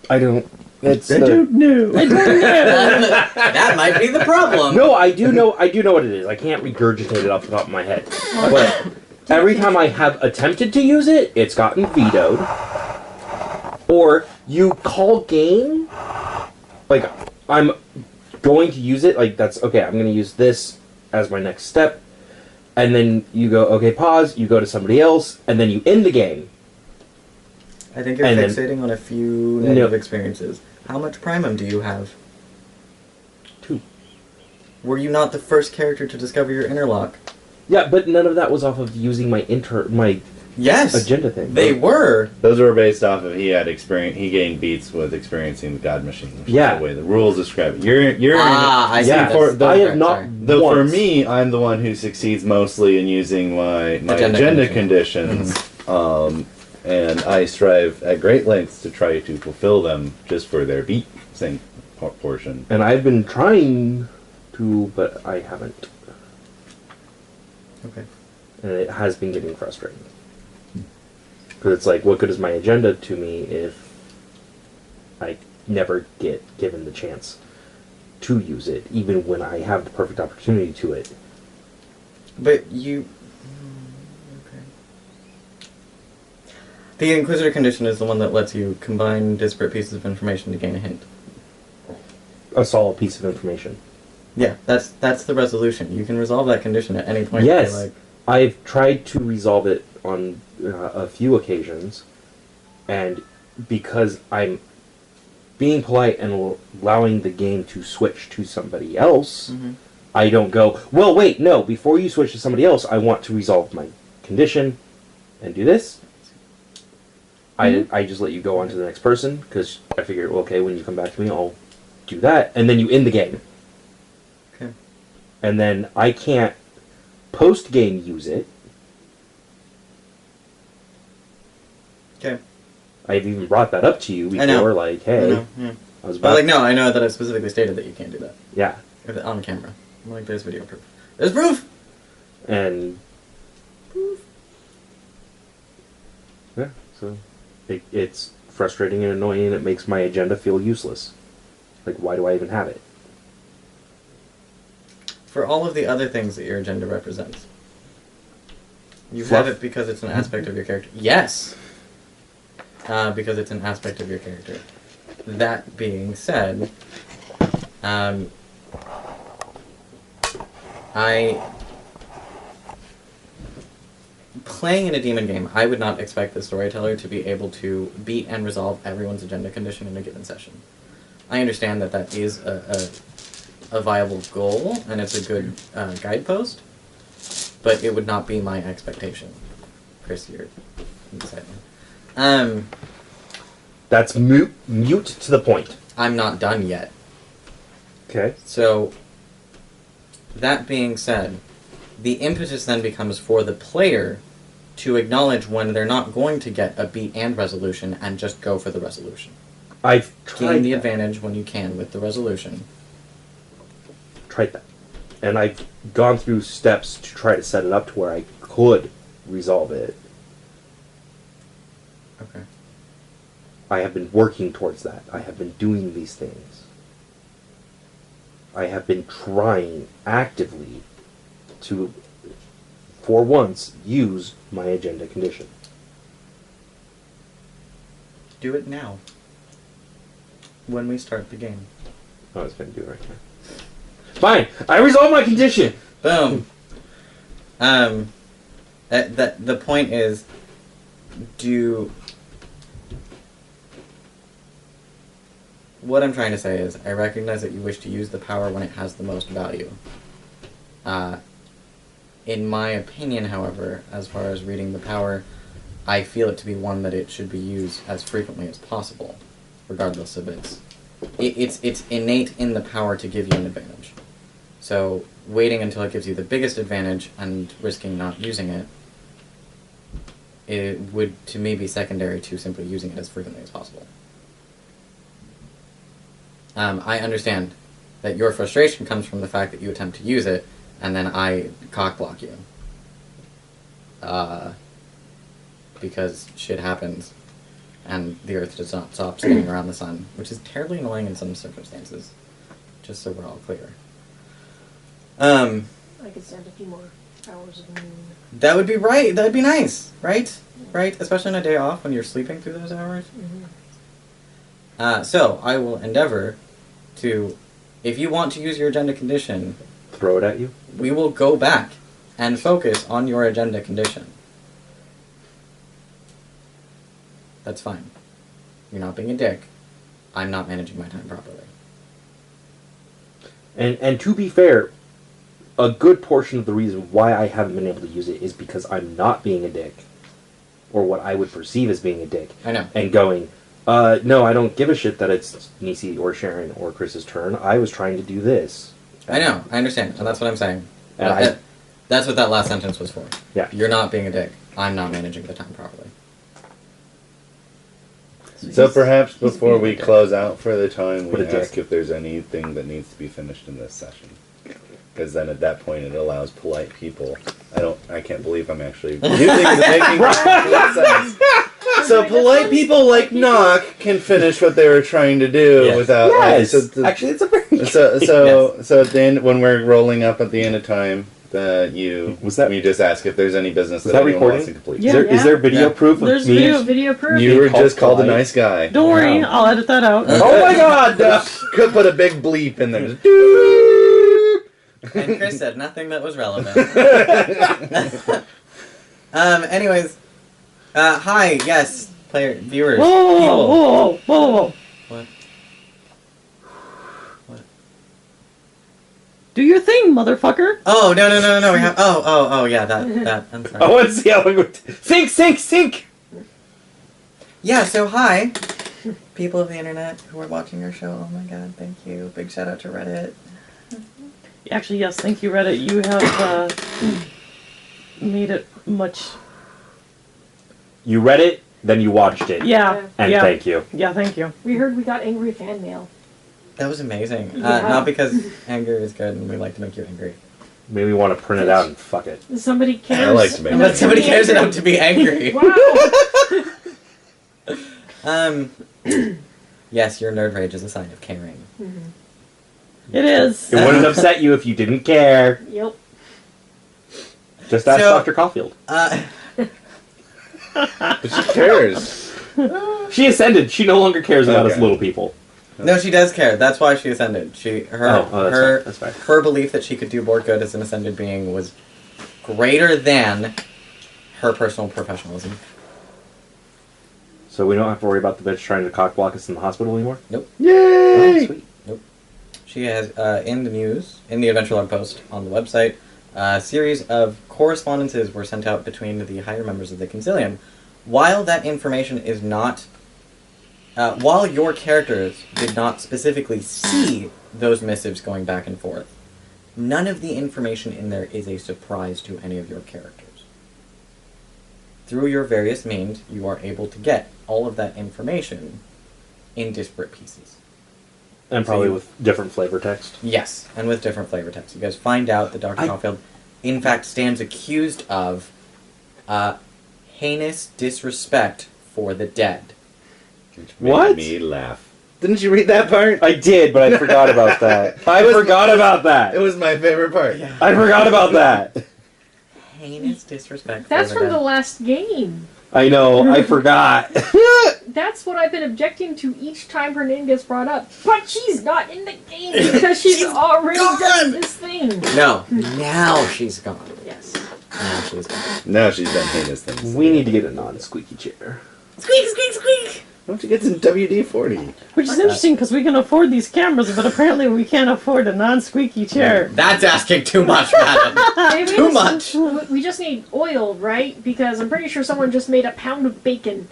I don't. It's I don't know. That might be the problem. No, I do know what it is. I can't regurgitate it off the top of my head. But every time I have attempted to use it, it's gotten vetoed. Or you call game, like, I'm going to use it, like, that's, okay, I'm going to use this as my next step. And then you go, okay, pause, you go to somebody else, and then you end the game. I think you're And fixating on a few negative experiences. How much primum do you have? 2. Were you not the first character to discover your interlock? Yeah, but none of that was off of using my Yes, agenda thing. they were. Those were based off of he gained beats with experiencing the God Machine. Which Yeah. is the way the rules describe it. You're I see. Yeah, I have not. Though for once. me, I'm the one who succeeds mostly in using my agenda conditions, and I strive at great lengths to try to fulfill them just for their beat sync portion. And I've been trying to, but I haven't. Okay. And it has been getting frustrating. Because it's like, what good is my agenda to me if I never get given the chance to use it, even when I have the perfect opportunity to it? But you... Okay. The Inquisitor condition is the one that lets you combine disparate pieces of information to gain a hint. A solid piece of information. Yeah, that's the resolution. You can resolve that condition at any point. Yes. Like, I've tried to resolve it on a few occasions, and because I'm being polite and allowing the game to switch to somebody else, I don't go, well, wait, no, before you switch to somebody else, I want to resolve my condition and do this. I just let you go on to the next person, because I figured, well, okay, when you come back to me, I'll do that, and then you end the game. Okay. And then I can't post-game use it. okay. I've even brought that up to you before, I know. like, hey, I know, yeah. I was But about... like, no, I know that I've specifically stated that you can't do that. Yeah. On camera. I'm like, there's video proof. There's proof! And... Yeah, so... It's frustrating and annoying, and it makes my agenda feel useless. Like, why do I even have it? For all of the other things that your agenda represents. You Fluff? have it because it's an aspect of your character. Yes! Because it's an aspect of your character. That being said, playing in a demon game, I would not expect the storyteller to be able to beat and resolve everyone's agenda condition in a given session. I understand that that is a viable goal, and it's a good guidepost, but it would not be my expectation. Chris, you're inside me. That's mute to the point. I'm not done yet. Okay. So, that being said, the impetus then becomes for the player to acknowledge when they're not going to get a beat and resolution and just go for the resolution. I've tried Gain the that. advantage when you can with the resolution. Tried that. And I've gone through steps to try to set it up to where I could resolve it. Okay. I have been working towards that. I have been doing these things. I have been trying actively to, for once, use my agenda condition. Do it now. When we start the game. I was going to do it right now. Fine! I resolved my condition! Boom! The point is, what I'm trying to say is, I recognize that you wish to use the power when it has the most value. In my opinion, however, as far as reading the power, I feel it to be one that it should be used as frequently as possible, regardless of it's innate in the power to give you an advantage. So, waiting until it gives you the biggest advantage and risking not using it, it would, to me, be secondary to simply using it as frequently as possible. I understand that your frustration comes from the fact that you attempt to use it, and then I cock-block you. Because shit happens, and the Earth does not stop spinning around the sun, which is terribly annoying in some circumstances. Just so we're all clear. I could stand a few more hours of the moon. That would be right. That'd be nice, right? Right? Especially on a day off when you're sleeping through those hours. Mm-hmm. So, I will endeavor to, if you want to use your agenda condition, Throw it at you? we will go back and focus on your agenda condition. That's fine. You're not being a dick. I'm not managing my time properly. And to be fair, a good portion of the reason why I haven't been able to use it is because I'm not being a dick. Or what I would perceive as being a dick. I know. And going, no, I don't give a shit that it's Nisi or Sharon or Chris's turn. I was trying to do this. I know. I understand. And that's what I'm saying. And That's what that last sentence was for. Yeah. You're not being a dick. I'm not managing the time properly. So perhaps before we close out for the time, What we a dick. ask if there's anything that needs to be finished in this session. Because then at that point it allows polite people. I can't believe I'm actually using the making sense. So polite people like Knock can finish what they were trying to do Yes. without. Yes! Actually, it's a very so at the end, when we're rolling up at the end of time, we just ask if there's any business Was that that anyone wants recording? to complete. Yeah. Is there video Yeah. proof of There's me? video proof. You were Called just called a polite. nice guy. Don't worry, No. I'll edit that out. Oh my god! Could put a big bleep in there. And Chris said nothing that was relevant. Anyways, hi, yes, viewers, Whoa, people. whoa, whoa, whoa, whoa. What? What? Do your thing, motherfucker. Oh, no, we have, yeah, that, I'm sorry. I want to see how it would. Sync! Yeah, so hi, people of the internet who are watching our show, oh my god, thank you, big shout out to Reddit. Actually, yes, thank you, Reddit. You have made it much. You read it, then you watched it. Yeah. And yeah. thank you. Yeah, thank you. We heard we got angry fan mail. That was amazing. Yeah. Not because anger is good and we like to make you angry. Maybe we want to print it out and fuck it. Somebody cares. I like to make But somebody cares enough to be angry. Wow. Yes, your nerd rage is a sign of caring. It is. It wouldn't upset you if you didn't care. Yep. Just ask So- Dr. Caulfield. But she cares. She ascended. She no longer cares about us Okay. little people. No, she does care. That's why she ascended. That's fine. Her belief that she could do more good as an ascended being was greater than her personal professionalism. So we don't have to worry about the bitch trying to cockblock us in the hospital anymore? Nope. Oh, Yay! sweet. She has, in the news, in the Adventure Log post on the website, a series of correspondences were sent out between the higher members of the Consilium. While that information is not... while your characters did not specifically see those missives going back and forth, none of the information in there is a surprise to any of your characters. Through your various means, you are able to get all of that information in disparate pieces. And probably with different flavor text. Yes, and with different flavor text. You guys find out that Dr. Caulfield, in fact, stands accused of heinous disrespect for the dead. Which made What? me laugh. Didn't you read that part? I did, but I forgot about that. I forgot about that. It was my favorite part. I forgot about that. Heinous disrespect That's for from the the dead. last game. I know, I forgot. That's what I've been objecting to each time her name gets brought up. But she's not in the game because she's already done this thing. No, now she's gone. Yes. Now she's gone. Now she's done heinous things. We need to get a non-squeaky chair. Squeak, squeak, squeak! Why don't you get some WD-40? Which is interesting because we can afford these cameras, but apparently we can't afford a non-squeaky chair. That's asking too much, madam. Maybe Too much. We just need oil, right? Because I'm pretty sure someone just made a pound of bacon.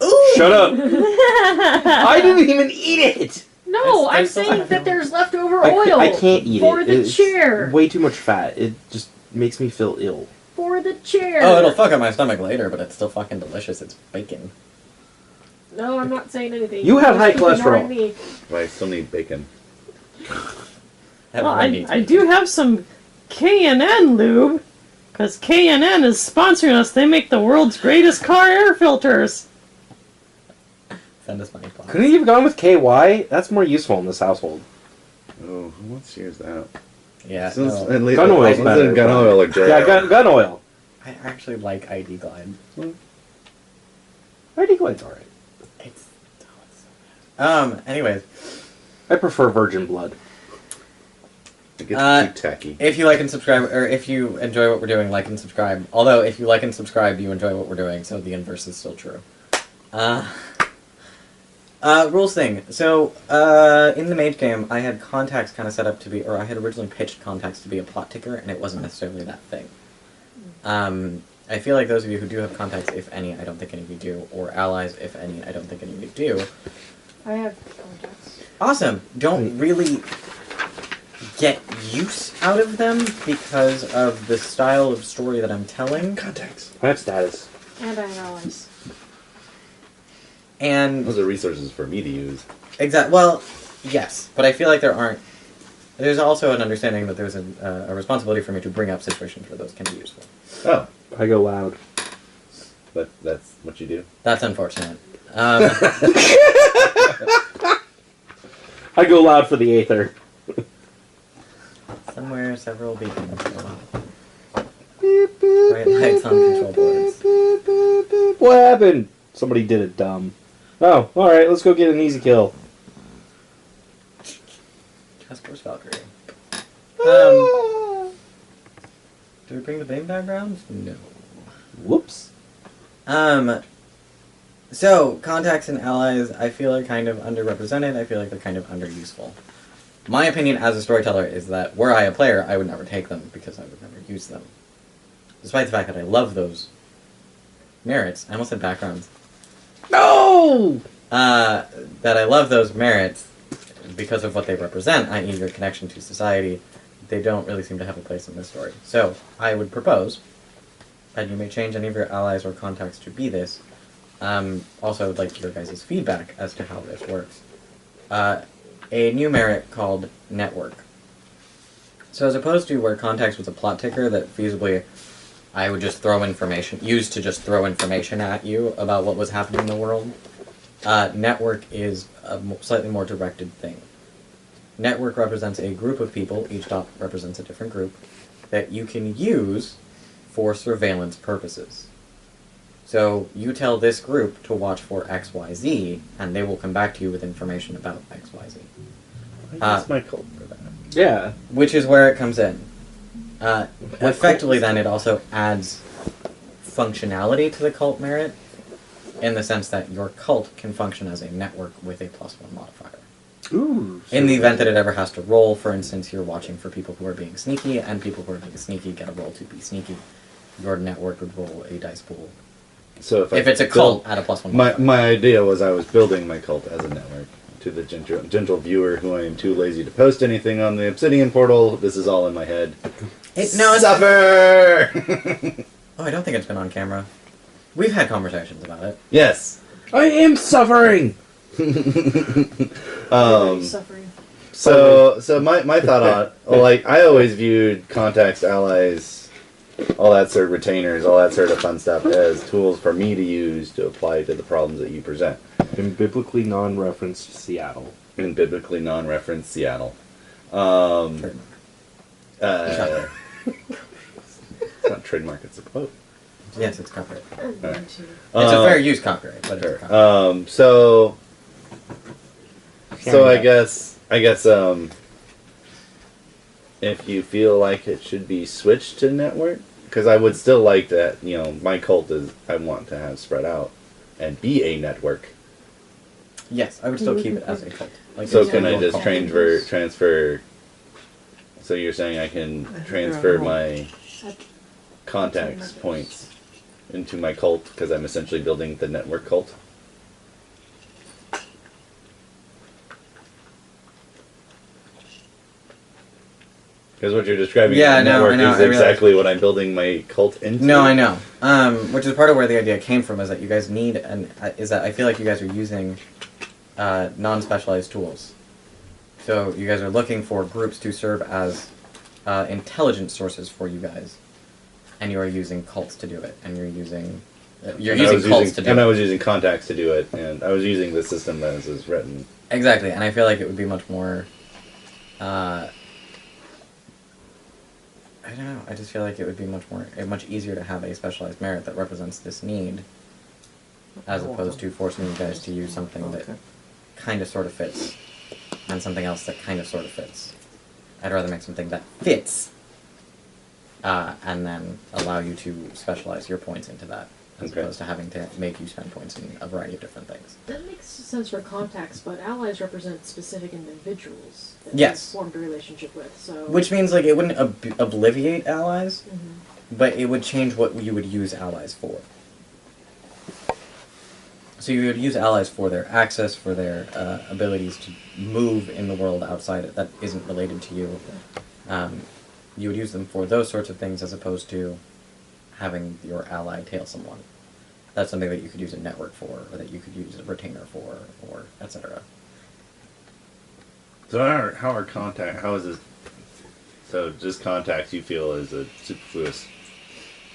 Ooh! Shut up. I didn't even eat it. No, I'm There's still saying time. that there's leftover I oil. can't eat for it. the It's chair. way too much fat. It just makes me feel ill. For the chair. Oh, it'll fuck up my stomach later, but it's still fucking delicious. It's bacon. No, I'm not saying anything. You have high Just keep ignoring cholesterol. me. Well, I still need bacon. That Well, really needs I bacon. do have some K&N lube, because K&N is sponsoring us. They make the world's greatest car air filters. Send us money, please. Couldn't you have gone with KY? That's more useful in this household. Oh, what's yours that? Yeah, So no. Gun oil's better, gun but- oil or jail. Yeah, gun oil. I actually like ID Glide. ID Glide's alright. It's so bad. Anyways, I prefer virgin blood. It gets too tacky. if you like and subscribe, or if you enjoy what we're doing, like and subscribe. Although, if you like and subscribe, you enjoy what we're doing, so the inverse is still true. Rules thing. So, in the Mage game, I had contacts kind of set up to be, or I had originally pitched contacts to be a plot ticker, and it wasn't necessarily that thing. I feel like those of you who do have contacts, if any, I don't think any of you do, or allies, if any, I don't think any of you do. I have contacts. Awesome. Don't really get use out of them because of the style of story that I'm telling. Contacts. I have status. And I have allies. And Those are resources for me to use. well, yes, but I feel like there's also an understanding that there's a responsibility for me to bring up situations where those can be useful. Oh, I go loud. but that's what you do. That's unfortunate. I go loud for the Aether. Somewhere, several beacons. Bright lights on control boards. What happened? Somebody did it dumb. Oh, alright, let's go get an easy kill. Task Force Valkyrie. Do we bring the main background? No. Whoops. So, contacts and allies, I feel are kind of underrepresented. I feel like they're kind of underuseful. My opinion as a storyteller is that were I a player, I would never take them because I would never use them. Despite the fact that I love those merits. I almost said backgrounds. No! That I love those merits because of what they represent, i.e. your connection to society. They don't really seem to have a place in this story. So, I would propose, and you may change any of your allies or contacts to be this. Also, I would like your guys' feedback as to how this works. A new merit called Network. So as opposed to where contacts was a plot ticker that feasibly I would just use to just throw information at you about what was happening in the world, Network is a slightly more directed thing. Network represents a group of people, each dot represents a different group, that you can use for surveillance purposes. So you tell this group to watch for XYZ, and they will come back to you with information about XYZ. That's my cult for that. Yeah. Which is where it comes in. Effectively, then, it also adds functionality to the cult merit, in the sense that your cult can function as a network with a +1 modifier. Ooh. In the event that it ever has to roll, for instance, you're watching for people who are being sneaky, and people who are being sneaky get a roll to be sneaky. Your network would roll a dice pool. So If it's a cult, add a +1 modifier. my idea was I was building my cult as a network. To the gentle viewer who I am too lazy to post anything on the Obsidian portal, this is all in my head. Suffer! Oh, I don't think it's been on camera. We've had conversations about it. Yes. I am suffering! Suffering. So my thought on, like, I always viewed contacts, allies, all that sort of retainers, all that sort of fun stuff as tools for me to use to apply to the problems that you present. In biblically non-referenced Seattle. In biblically non-referenced Seattle. Trademark. It's not trademark, it's a quote. Yes, it's copyright. Alright. It's a fair use copyright, but it's a copyright. So I guess if you feel like it should be switched to network, because I would still like that, my cult I want to have spread out and be a network. Yes, I would still keep it as a cult. Like So it's can I a just cult. transfer? So you're saying I can transfer my contacts points into my cult because I'm essentially building the network cult? Because what you're describing Yeah, as a I know, network I know, is I realize. exactly what I'm building my cult into. No, I know. Which is part of where the idea came from, is that you guys need, is that I feel like you guys are using non-specialized tools. So you guys are looking for groups to serve as intelligence sources for you guys, and you are using cults to do it, and you're using You're using cults to do and it. I was using contacts to do it, and I was using the system as is written. Exactly, and I feel like it would be much more. I don't know. I just feel like it would be much easier to have a specialized merit that represents this need, as opposed to forcing you guys to use something that kind of sort of fits, and something else that kind of sort of fits. I'd rather make something that fits, and then allow you to specialize your points into that, as opposed to having to make you spend points in a variety of different things. That makes sense for contacts, but allies represent specific individuals that Yes. you've formed a relationship with. So Which means, like, it wouldn't obliviate allies, Mhm. but it would change what you would use allies for. So you would use allies for their access, for their abilities to move in the world outside that isn't related to you. You would use them for those sorts of things as opposed to having your ally tail someone. That's something that you could use a network for, or that you could use a retainer for, or etc. So how is this? So just contacts you feel is a superfluous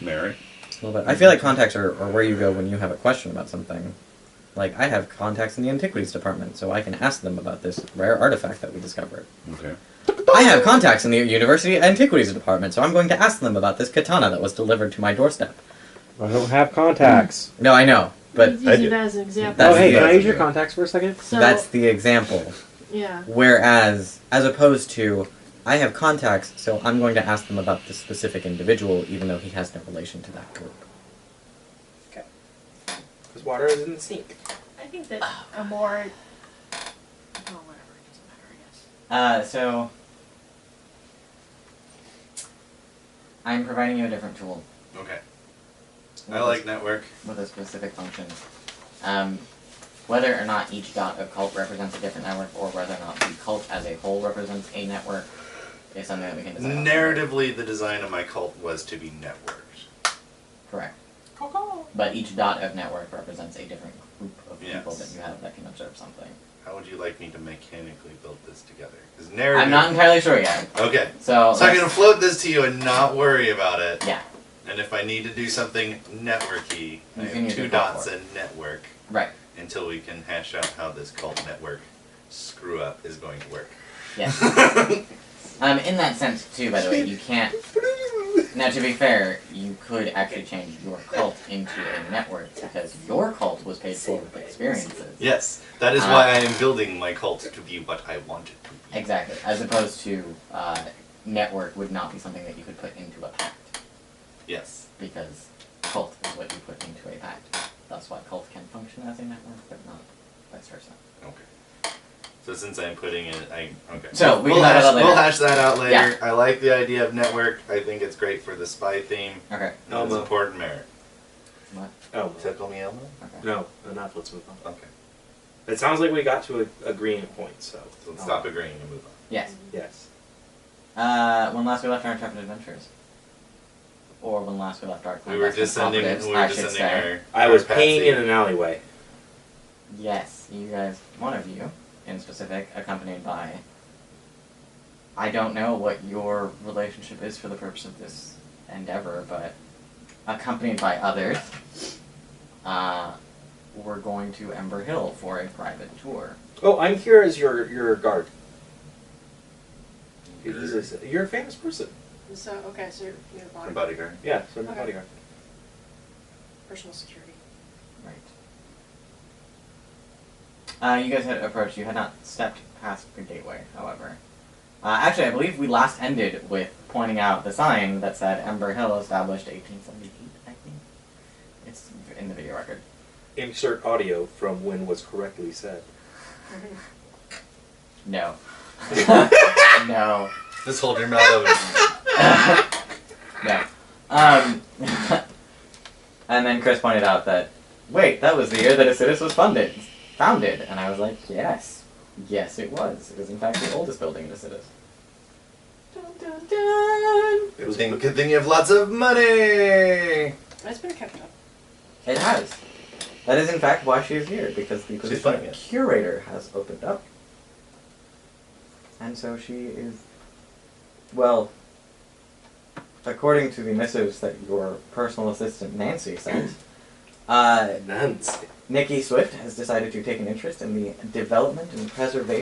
merit? A little bit. I feel like contacts are where you go when you have a question about something. Like, I have contacts in the antiquities department, so I can ask them about this rare artifact that we discovered. Okay. I have contacts in the university antiquities department, so I'm going to ask them about this katana that was delivered to my doorstep. I don't have contacts. No, I know, but He's I using do. that as an example. That's Oh, hey, the- can I use your contacts for a second? So, that's the example. yeah. Whereas, as opposed to, I have contacts, so I'm going to ask them about this specific individual, even though he has no relation to that group. Okay. Because water is in the sink. I think that a more... Oh, whatever. It doesn't matter, I guess. So I'm providing you a different tool. Okay. with I a like network. with a specific function. Whether or not each dot of cult represents a different network, or whether or not the cult as a whole represents a network, is something that we can decide on. Narratively, the design of my cult was to be networked. Correct. But each dot of network represents a different group of people Yes. that you have that can observe something. How would you like me to mechanically build this together? Because I'm not entirely sure yet. Okay. So So I'm gonna float this to you and not worry about it. Yeah. And if I need to do something networky, I You can have use two your cult dots for in network Right. until we can hash out how this cult network screw up is going to work. Yes. In that sense too, by the way, you can't. Now, to be fair, you could actually change your cult into a network because your cult was paid for with experiences. Yes, that is why I am building my cult to be what I want it to be. Exactly. As opposed to network would not be something that you could put into a pact Yes. because cult is what you put into a pact. That's why cult can function as a network, but not vice versa. Okay. So since I'm putting it, okay. So, we we'll can talk hash, about that later. we'll hash that out later. Yeah. I like the idea of network. I think it's great for the spy theme. Okay. No, it's important merit. What? Oh, Tickle me, Elmo? Okay. no, enough. Let's move on. Okay. It sounds like we got to an agreement point, so. So let's stop agreeing and move on. Yes. Yes. When last we left our intrepid adventurers. Or when last we left our We were clandestine descending. operatives, We were I should descending say. our. I was our peeing patsy. in an alleyway. Yes, you guys, one of you, in specific, accompanied by... I don't know what your relationship is for the purpose of this endeavor, but accompanied by others, we're going to Ember Hill for a private tour. Oh, I'm here as your guard. You're a famous person. So, okay, so you're a My bodyguard. Yeah, so I'm a Okay. bodyguard. Personal security. Right. You guys had approached, you had not stepped past the gateway, however. Actually, I believe we last ended with pointing out the sign that said Ember Hill established 1878, I think. It's in the video record. Insert audio from when was correctly said. No. No. Just hold your mouth open. No. And then Chris pointed out that, wait, that was the year that Acidus was founded. And I was like, yes. Yes, it was. It was, in fact, the oldest building in Acidus. Dun, dun, dun. Good thing you have lots of money. It's been kept up. It has. That is, in fact, why she is here, because the position funding of it. curator has opened up. And so she is, well, according to the missives that your personal assistant Nancy sent, Nancy. Nikki Swift has decided to take an interest in the development and preservation